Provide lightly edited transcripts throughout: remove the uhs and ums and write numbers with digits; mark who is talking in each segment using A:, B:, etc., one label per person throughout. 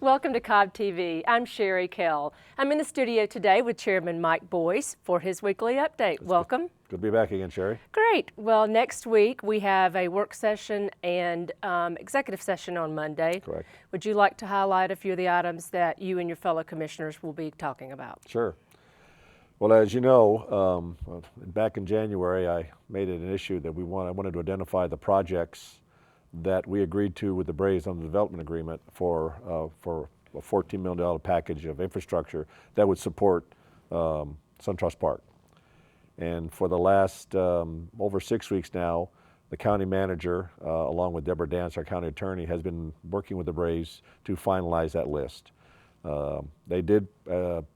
A: Welcome to Cobb TV. I'm Sherry Kell. I'm in the studio today with Chairman Mike Boyce for his weekly update. Welcome.
B: Good to be back again, Sherry.
A: Great. Well, next week we have a work session and executive session on Monday.
B: Correct.
A: Would you like to highlight a few of the items that you and your fellow commissioners will be talking about?
B: Sure. Well, as you know, back in January, I made it an issue that I wanted to identify the projects that we agreed to with the Braves on the development agreement for a $14 million package of infrastructure that would support Suntrust Park. And for the last over 6 weeks now, the county manager, along with Deborah Dance, our county attorney, has been working with the Braves to finalize that list. They did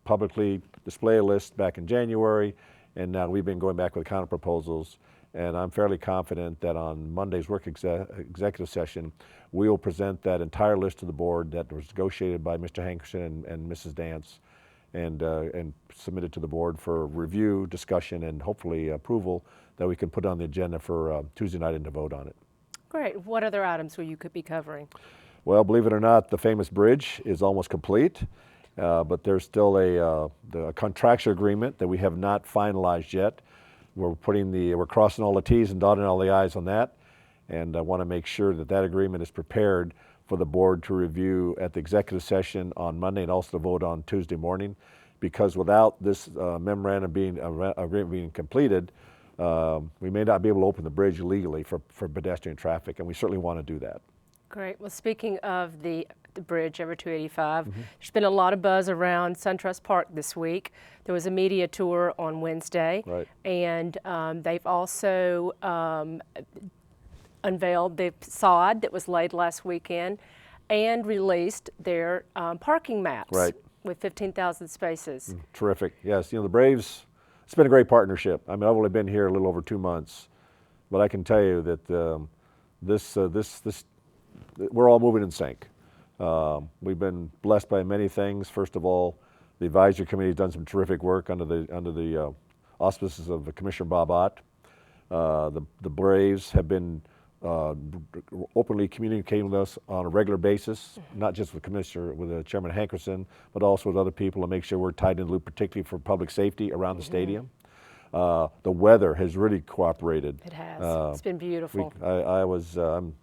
B: publicly display a list back in January, and now we've been going back with counter proposals. And I'm fairly confident that on Monday's work executive session, we will present that entire list to the board that was negotiated by Mr. Hankerson and Mrs. Dance, and submit it to the board for review, discussion, and hopefully approval that we can put on the agenda for Tuesday night and to vote on it.
A: Great. What other items will you be covering?
B: Well, believe it or not, the famous bridge is almost complete, but there's still the contractual agreement that we have not finalized yet. We're crossing all the T's and dotting all the I's on that, and I want to make sure that that agreement is prepared for the board to review at the executive session on Monday and also to vote on Tuesday morning, because without this memorandum agreement being completed, we may not be able to open the bridge legally for pedestrian traffic, and we certainly want to do that.
A: Great. Well, speaking of the bridge over 285, there's been a lot of buzz around Suntrust Park this week. There was a media tour on Wednesday,
B: right,
A: and they've also unveiled the sod that was laid last weekend and released their parking maps,
B: right,
A: with 15,000 spaces.
B: Terrific. Yes, you know, the Braves, it's been a great partnership. I mean, I've only been here a little over 2 months, but I can tell you that we're all moving in sync. We've been blessed by many things. First of all, the advisory committee has done some terrific work under the auspices of Commissioner Bob Ott. The Braves have been openly communicating with us on a regular basis, not just with the Chairman Hankerson, but also with other people to make sure we're tied in the loop, particularly for public safety around the stadium. The weather has really cooperated.
A: It has. It's been beautiful.
B: I'm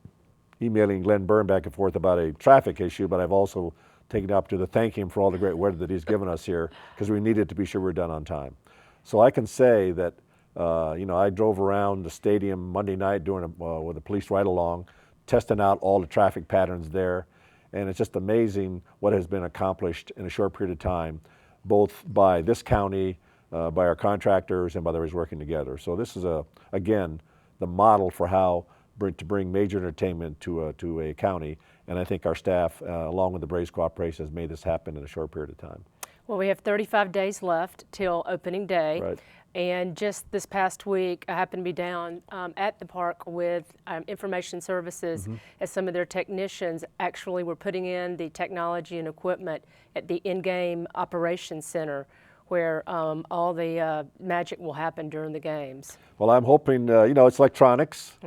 B: emailing Glenn Byrne back and forth about a traffic issue, but I've also taken the opportunity to thank him for all the great weather that he's given us here, because we needed to be sure we're done on time. So I can say that, you know, I drove around the stadium Monday night with a police ride-along, testing out all the traffic patterns there, and it's just amazing what has been accomplished in a short period of time, both by this county, by our contractors, and by those working together. So this is, again, the model for how to bring major entertainment to a county, and I think our staff, along with the Braves cooperation, has made this happen in a short period of time.
A: Well, we have 35 days left till opening day.
B: Right.
A: And just this past week, I happened to be down at the park with information services, as some of their technicians actually were putting in the technology and equipment at the in-game operations center, where all the magic will happen during the games.
B: Well, I'm hoping, you know, it's electronics.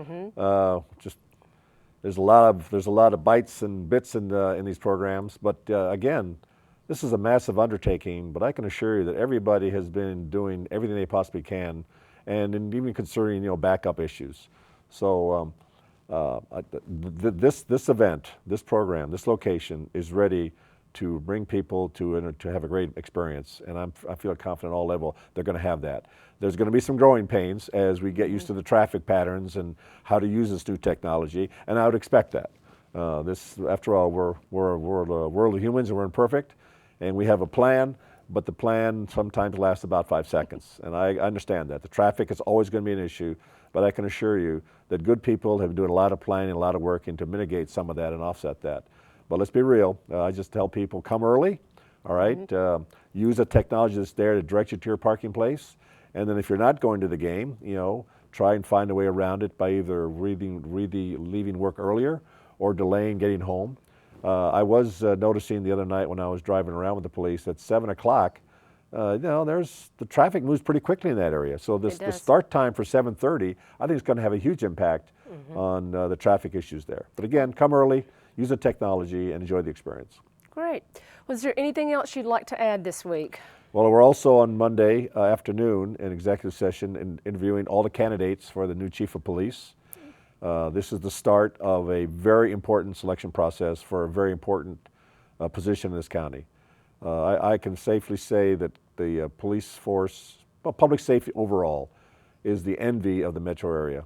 B: Just there's a lot of bytes and bits in these programs, but again, this is a massive undertaking. But I can assure you that everybody has been doing everything they possibly can, and even considering, you know, backup issues. So this event, this program, this location is ready to bring people to have a great experience, and I feel confident at all level they're going to have that. There's going to be some growing pains as we get used to the traffic patterns and how to use this new technology, and I would expect that. After all, we're a world of humans and we're imperfect, and we have a plan, but the plan sometimes lasts about 5 seconds, and I understand that. The traffic is always going to be an issue, but I can assure you that good people have been doing a lot of planning, a lot of working to mitigate some of that and offset that. But let's be real, I just tell people, come early, all right? Use the technology that's there to direct you to your parking place. And then if you're not going to the game, you know, try and find a way around it by either leaving work earlier or delaying getting home. I was noticing the other night when I was driving around with the police at 7 o'clock, you know, the traffic moves pretty quickly in that area. So the start time for 7:30, I think it's going to have a huge impact on the traffic issues there. But again, come early, use the technology, and enjoy the experience.
A: Great. Was there anything else you'd like to add this week?
B: Well, we're also on Monday afternoon in executive session interviewing all the candidates for the new chief of police. This is the start of a very important selection process for a very important position in this county. I can safely say that the police force, well, public safety overall, is the envy of the metro area.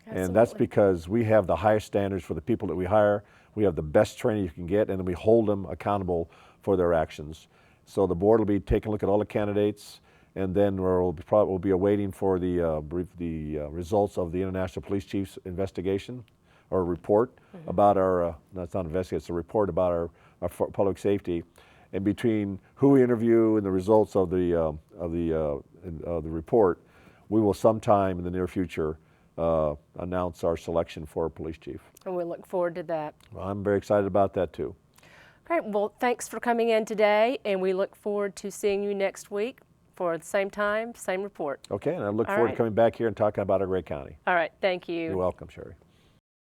A: Absolutely.
B: And that's because we have the highest standards for the people that we hire. We have the best training you can get, and then we hold them accountable for their actions. So the board will be taking a look at all the candidates, and then we'll be awaiting for the results of the International Police Chief's investigation or report about our, no, it's not investigation, it's a report about our public safety. And between who we interview and the results of the report, we will sometime in the near future announce our selection for a police chief.
A: And we look forward to that.
B: Well, I'm very excited about that too.
A: Great. Well, thanks for coming in today, and we look forward to seeing you next week for the same time, same report.
B: Okay, and I look
A: All
B: forward
A: right.
B: to coming back here and talking about our great county.
A: All right. Thank you.
B: You're welcome, Sherry.